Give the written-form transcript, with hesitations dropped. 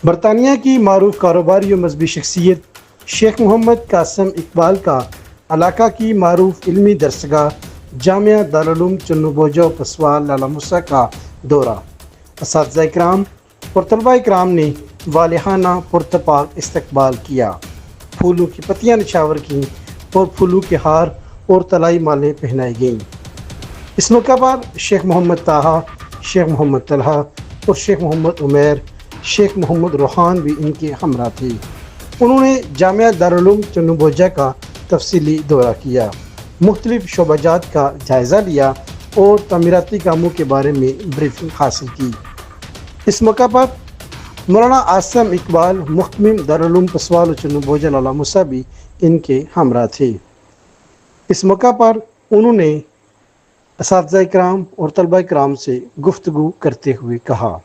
برطانیہ کی معروف کاروباری و مذہبی شخصیت شیخ محمد قاسم اقبال کا علاقہ کی معروف علمی درسگاہ جامعہ دارالعلوم چنو بوجہ پسوال لالہ موسیٰ کا دورہ۔ اساتذہ اکرام اور طلبہ اکرام نے والہانہ پرتپاک استقبال کیا، پھولوں کی پتیاں نچھاور کیں اور پھولوں کے ہار اور طلائی مالیں پہنائی گئیں۔ اس موقع پر شیخ محمد طٰہٰ، شیخ محمد طلحہ اور شیخ محمد عمیر، شیخ محمد روحان بھی ان کے ہمراہ تھے۔ انہوں نے جامعہ دارالعلوم چنو بوجہ کا تفصیلی دورہ کیا، مختلف شعبہ جات کا جائزہ لیا اور تعمیراتی کاموں کے بارے میں بریفنگ حاصل کی۔ اس موقع پر مولانا عاصم اقبال، محتمم دارالعلوم پسوال و چنو بوجہ لالہ موسیٰ بھی ان کے ہمراہ تھے۔ اس موقع پر انہوں نے اساتذہ اکرام اور طلبہ اکرام سے گفتگو کرتے ہوئے کہا۔